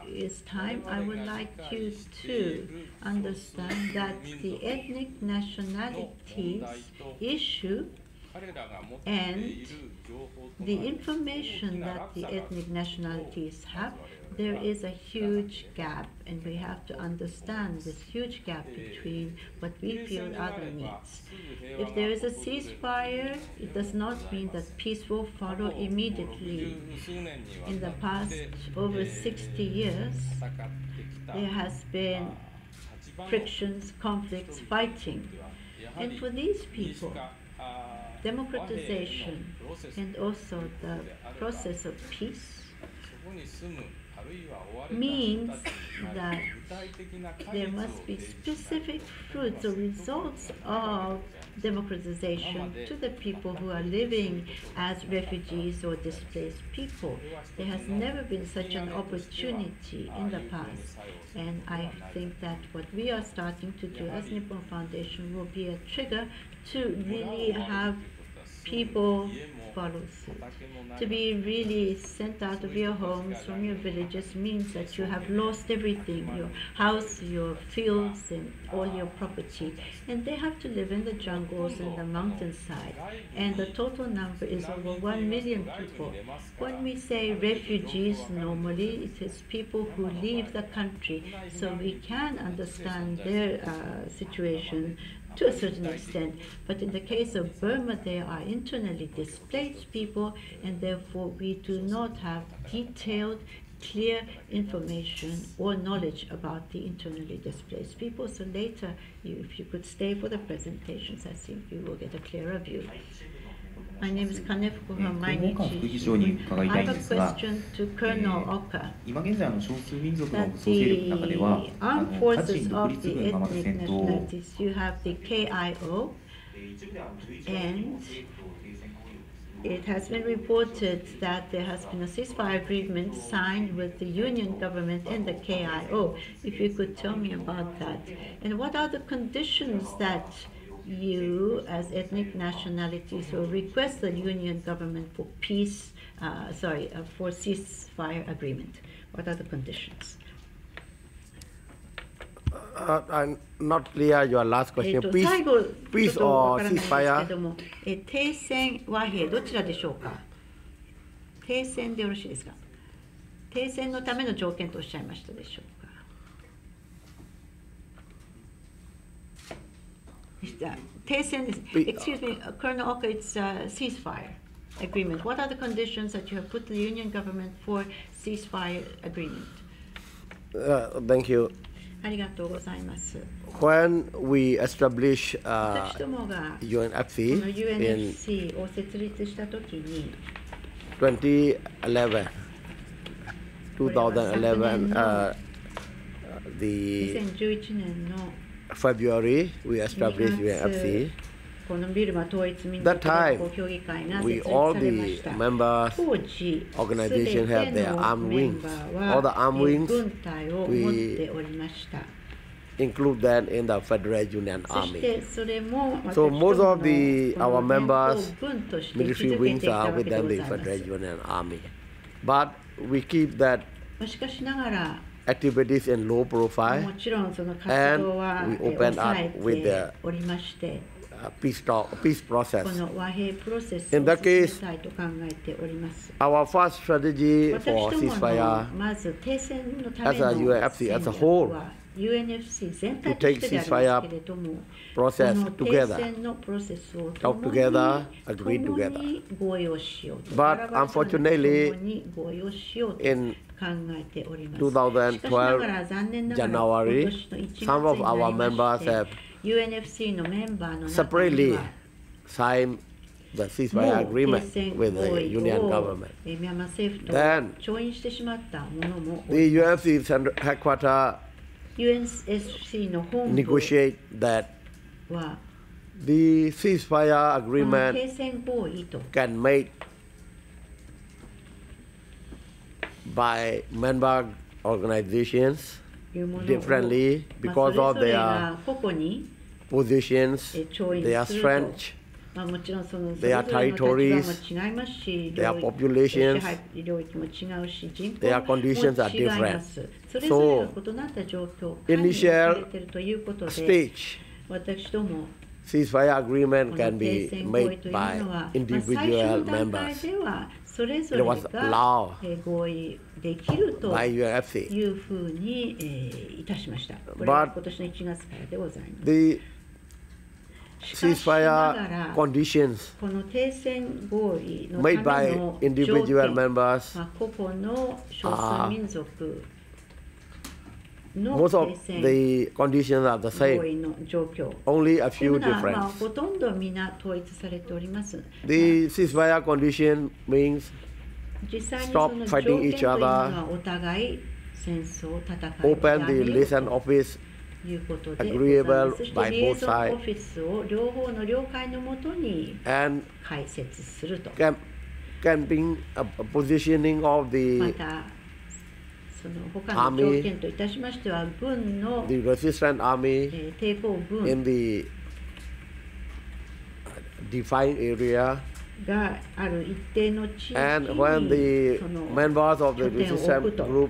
it's time I would like you to understand that the ethnic nationalities issue and the information that the ethnic nationalities have, there is a huge gap, and we have to understand this huge gap between what we feel are the needs. If there is a ceasefire, it does not mean that peace will follow immediately. In the past over 60 years, there has been frictions, conflicts, fighting. And for these people, democratization and also the process of peace means that there must be specific fruits or results of democratization to the people who are living as refugees or displaced people. There has never been such an opportunity in the past, and I think that what we are starting to do as Nippon Foundation will be a trigger to really have people follow suit. To be really sent out of your homes, from your villages, means that you have lost everything, your house, your fields, and all your property. And they have to live in the jungles and the mountainside. And the total number is over 1 million people. When we say refugees, normally it is people who leave the country, so we can understand their situation to a certain extent. But in the case of Burma, they are internally displaced people, and therefore we do not have detailed, clear information or knowledge about the internally displaced people. So later, if you could stay for the presentations, I think you will get a clearer view. My name is Kanefuku from Mainichi. I have a question to Colonel Oka. That the armed forces of the ethnic nationalities, you have the KIO, and it has been reported that there has been a ceasefire agreement signed with the union government and the KIO. If you could tell me about that. And what are the conditions that you, as ethnic nationalities, will request the union government for peace, for ceasefire agreement? What are the conditions? I'm not clear your last question. Peace or ceasefire? 停戦、和平、どちらでしょうか？停戦でよろしいですか？停戦のための条件とおっしゃいましたでしょうか？Excuse me, Colonel Oka, it's a ceasefire agreement. What are the conditions that you have put the union government for ceasefire agreement? Thank you. ありがとうございます。When we established 私どもが UNFC この UNFC を設立したときに2011, the 2011年の February, we established UNFC. That time, all the members, organizations have their armed wings. All the armed wings, we include that in the Federal Union Army. So most of our members, military wings are within the Federal Union Army. But we keep that activities in low profile, and we open up with the peace process. In that case, our first strategy for ceasefire as a UNFC as a whole, to take ceasefire process together, talk together, agree together. But unfortunately, in 2012 January, some of our members have separately signed the ceasefire agreement with the union government. Then the UNFC headquarters negotiate that the ceasefire agreement can make by member organizations differently because of their positions, their strength, もちろんその their territories, 違いますし、 their populations, 支配領域も違うし、人口 their も conditions are 違いま different. す。それぞれが異なった状況、管理 Initial されているということで、 stage, 私ども ceasefire agreement こ can の be 停戦合意 made というの by は、最初 individual の段階 members ではそれぞれ It was が allowed 合意できると by UNFC. いうふうにいたしました。これ But は今年の1月からでございます。 The しかしなが ceasefire ら、 conditions この停戦合意の made た by めの条 individual 件、 members, 個々の少数民族の most of 停戦 the conditions are the 合 same, 意の状況。 only a という few のは、difference. ほとんど皆統一されております。 The ceasefire condition means 実際にそ stop の条 fighting 件 each というの other, はお互い戦争、戦いを open や the める liaison office ということでござい agreeable ます。そして by リエ both ゾン sides オフィスを両方の了解のもとに and 開設すると。 camping a positioning of ま the た、その他の条件といたしましては、軍の the resistant army 抵抗 in 軍 the defined area, がある一定の地域 and when に the その members of the 拠点を置 resistant くと。 group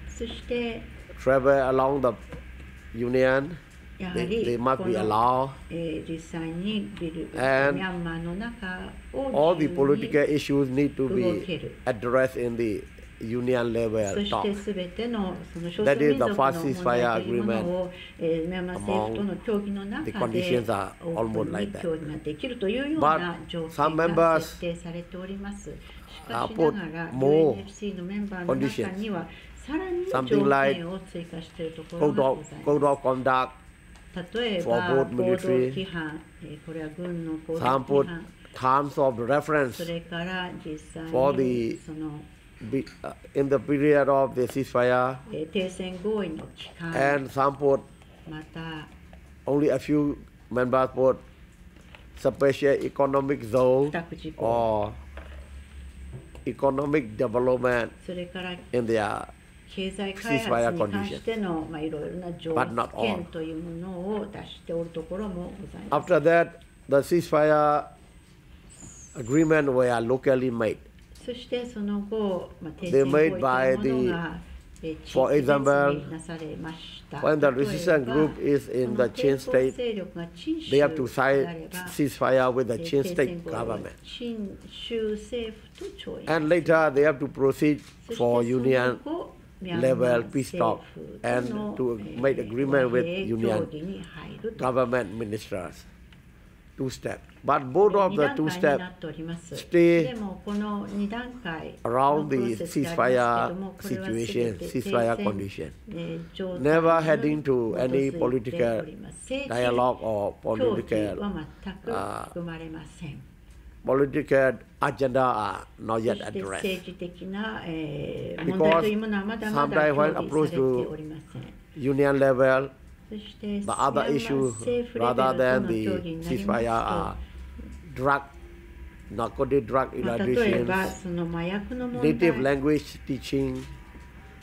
そして、 travel along the union, やは they り must こ be の allowed, 実際にミ And ャンマーの中を all the 自由 political に issues need to 動 be ける。 addressed in the union そ level し talk. てすべてのその少 That 数 is 民 the 族の first 問 ceasefire 題というものをミャンマー政府との協議の The 中で conditions are オー almost プン like に that. 協議ができるというよう But な条 some 件 members が設定されております。しかしながら put more UNFC のメンバーの中にはさらに Something 条 like 件を追加しているところ Code が of, ござい code ま of conduct す。例え for ば both 行動 military. 規範、これは軍の行動 Some 規 put 範、 terms of reference それから実際 for に the その in the period of the ceasefire, 停戦合意の期間、 and some put また only a few members put special economic zone 不事項、 or economic development それから in their 経済開発に関してのいろいろな条 But not all. 件というものを出しておるところもございます。 after that the ceasefire agreement were locally made. そしてその後、停 They 戦合意という made by ものが地域別 for example, になされました。 when the 例えば resistance group is in この the Chin 抵抗 state, 勢力が陳州 they have to であ sign れば ceasefire with the 停 Chin 戦 state 合意は government. 陳州政府と調印 And later they have to proceed そして for その union 後ミャンマー level peace 政 talk 府と and の to make agreement with 和平 union 協議に入ると government ministers. Two steps. But both of 2 the 段 two 階にな steps っております。 stay でもこの2段階 around のプロ the セスでありますけども、これは ceasefire 全て situation, 停 condition. 戦状態 Never に heading to 基づ any いて political おります。政治 dialogue or 協議 political は全く含まれません。 political agenda are not そ yet して addressed. 政治的な問題というものはまだまだ Because 協 sometimes when 議されて approached おりません。 Union level, そして the other ミャンマー issue 政府レベ rather ルと than の the 協議になり ceasefire ます are drug, narcotic drug と、例えば eradications, その麻薬の問 native 題 language teaching,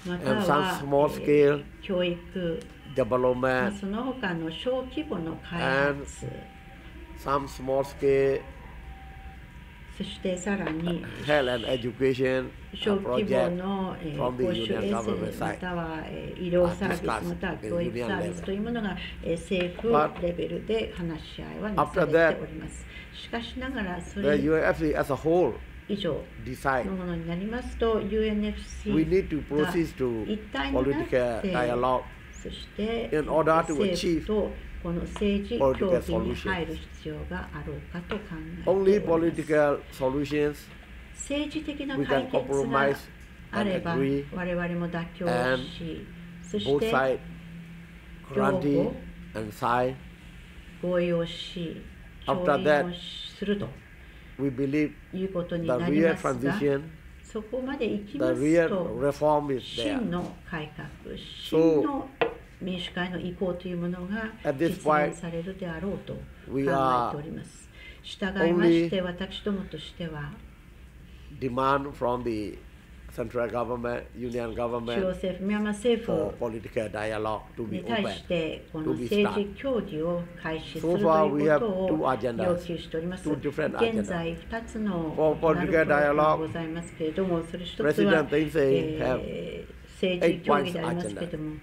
また and some は small scale 教育、development, その他の小規模の開 And 発、 some small scale そしてさらに health and education 小規模 project の from the 公衆 union 衛 government 生ま side. たは医療サービス discussed または in 教育 union サービス level. というものが政府 But レベルで話し合いはなさ after れ that, ております。しかしながらそ the れ UNFC as a whole 以上 decide のものになりますと UNFC we need to が proceed to 一体になっ political て dialogue そして in order to 政 achieve 府とこの政治 political 協議に solutions. 入る必要があろうかと考えて only おります。 political solutions 政治的な we 解 can 決が compromise あれ and ば agree 我々も妥協 and しそし both て sides 両 guarantee 方 and sign. 合意をし After 調印 that, をすると We believe いうことに the なり real ますが transition, そこまで行き the ます real と reform is 真 there. の改革真の民主化への移行というものが At 実 this point, 現されるであろうと考え we て are おります従いまして私どもとしては Demand from the central government, union 中央 government 政府、ミャンマー政 for 府 political dialogue to be に対 open. してこの to be 政治 start. 協議を開始すると So いう far we こ have と two を agendas, 要求しております。 two different 現 agendas. 在2つの For プロ political グラム dialogue, がございますけれども、それ一つは、 President Thein have 政治協議でありますけれども、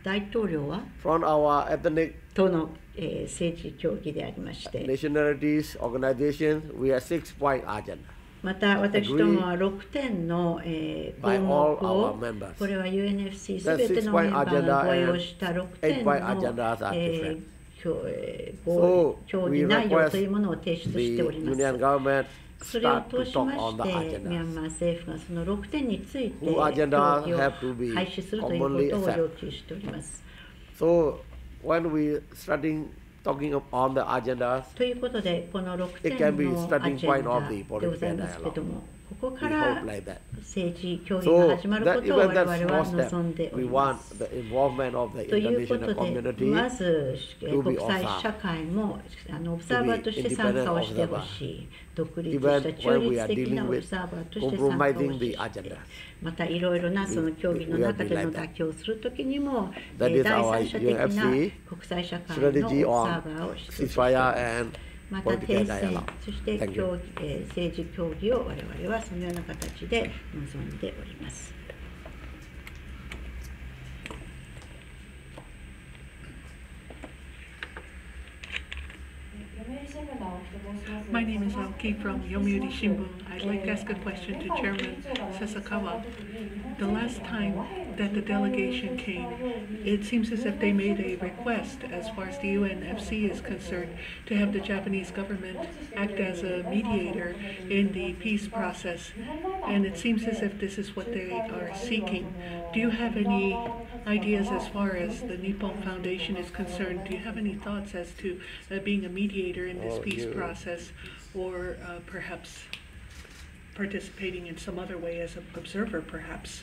大統領は from our ethnic との、政治協議でありまして、 nationalities organization, we have 6-point agenda. また私どもは6点の、項 by 目 all を our members. これは UNFC す The べてのメンバーが合意を 6-point した6点の、 8-point agendas are different. 協議内容というものを提出してお The ります。 union government それを start to 通し talk ま on し the て、ミャ agendas. ンマー政府がその6点について Who 協 agendas 議を have to be 廃止するという commonly ことを accepted. 要求しております。 So when we starting talking on the agendas, ということで、この6 it 点 can be のア starting ジェ point ンダ of the でござい political ますけれど dialogue. も、ここ We から hope like that. 政治協議が So 始まる that ことを even 我 that 々 small は step, 望んでお we りま want す。 the involvement of the というこ international とで、 community まず to be 国際社会もオブザーバーとして参加をしてほしい。独立した中立的なオブザーバーとして参加をして、またいろいろなその協議の中での妥協をするときにも、第三者的な国際社会のオブザーバーを支持しています。また停戦、そして政治協議を我々はそのような形で望んでおります。My name is Aoki from Yomiuri Shimbun. I'd like to ask a question to Chairman Sasakawa. The last time that the delegation came, it seems as if they made a request, as far as the UNFC is concerned, to have the Japanese government act as a mediator in the peace process. And it seems as if this is what they are seeking. Do you have any ideas as far as the Nippon Foundation is concerned? Do you have any thoughts as to being a mediator in this peace process, or perhaps participating in some other way as an observer, perhaps?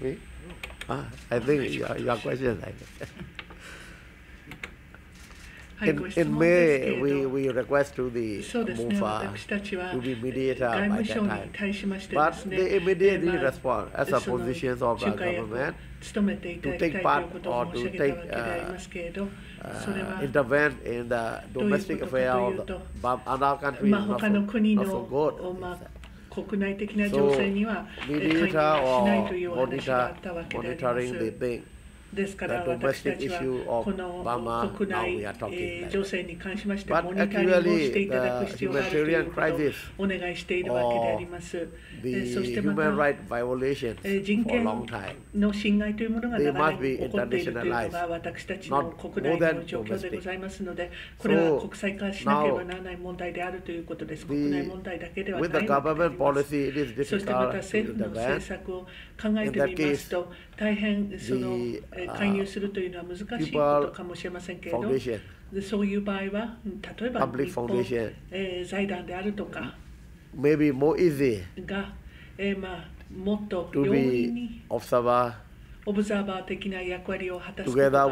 Me? I think your question is like in May, we request to the MUFA to be mediator by that time. But they immediately respond as a position of the government to take part or to take intervene in the domestic affair of the other countries not so good. 国内的な情勢には関与しないというお話があったわけであります。ですから私たちはこの国内情勢に関しましてモニタリングをしていただく必要があるということをお願いしているわけであります。そしてまた人権の侵害というものが長年起こっているというのが私たちの国内の状況でございますので、これは国際化しなければならない問題であるということです。国内問題だけではないわけであります。そしてまた政府の政策を考えてみますと、大変その介入するというのは難しいことかもしれませんけれど、そういう場合は、例えば日本財団であるとかが、もっと容易にオブザーバー的な役割を果たすことが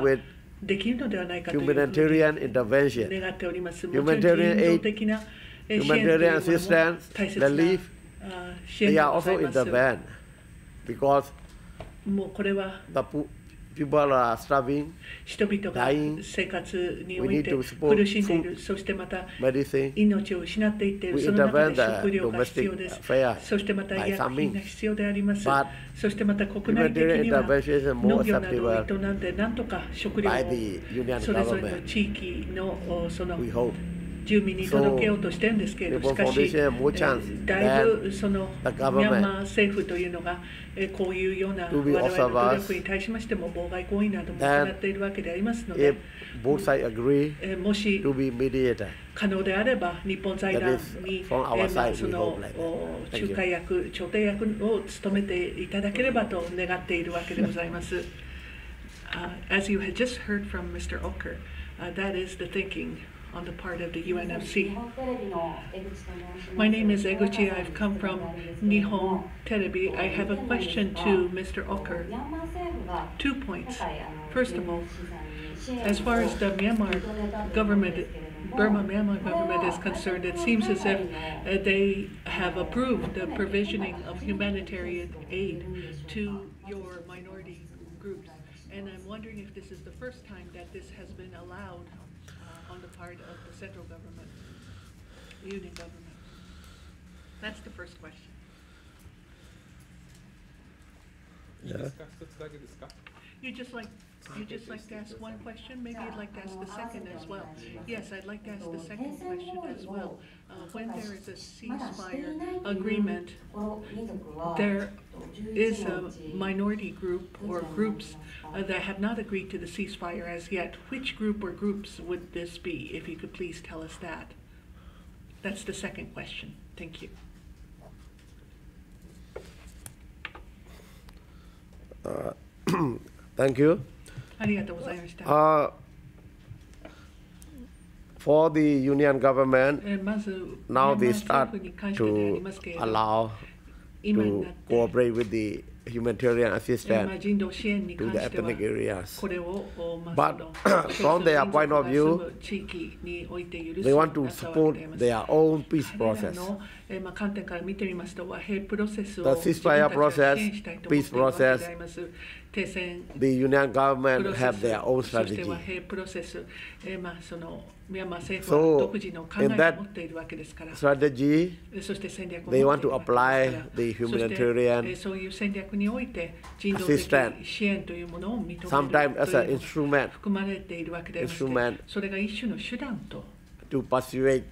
できるのではないかというふうに願っております。もちろん人道的な支援というものも大切な支援でございます。もうこれはpeople are starving, 人々が生活において苦しんでいる、そしてまた命を失っていっている、その中で食料が必要です。そしてまた医薬品が必要であります。そしてまた国内的には農業などを営んでなんとか食料をそれぞれの地域のその住民に届けようとしてるんですけれど、しかし、だいぶそのミャンマー政府というのがこういうような我々の努力に対しましても妨害行為なども行っているわけでありますので、もし可能であれば日本財団にその仲介役、調停役を務めていただければと願っているわけでございます。As you had just heard from Mr. Oker, that is the thinking on the part of the UNFC. My name is Eguchi. I've come from Nihon Terebi. I have a question to Mr. Oker. 2 points. First of all, as far as the Myanmar government Burma Myanmar government is concerned, it seems as if they have approved the provisioning of humanitarian aid to your minority groups. And I'm wondering if this is the first time that this has been allowed on the part of the central government, union government. That's the first question. Yeah. You just like to ask one question? Maybe you'd like to ask the second as well. Yes, I'd like to ask the second question as well. When there is a ceasefire agreement, there is a minority group or groups that have not agreed to the ceasefire as yet. Which group or groups would this be? If you could please tell us that. That's the second question. Thank you. Thank you. For the union government, now they start to allow to cooperate with the humanitarian assistance to the ethnic areas. But from their point of view, they want to support their own peace process. The ceasefire process, peace process, the union government have their own strategy. So in that strategy, they want to apply the humanitarian assistance, sometimes as an instrument to persuade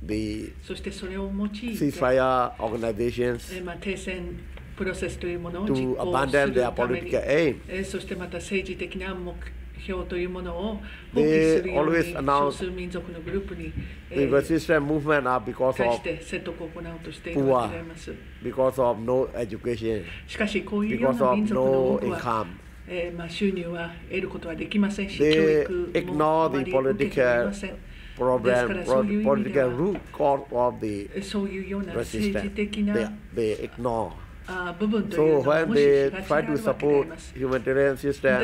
the ceasefire organizations to abandon their political aim. They always announce the resistance movement are because of poor, because of no education, because of no income. They ignore the political problem, political root cause of the resistance. They ignore. So when they try to support humanitarian system,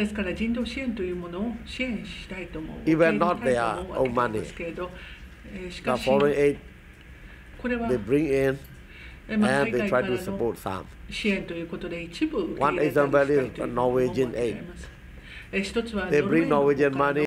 even not their own money, the foreign aid they bring in and they try to support some. One example is Norwegian aid. They bring Norwegian money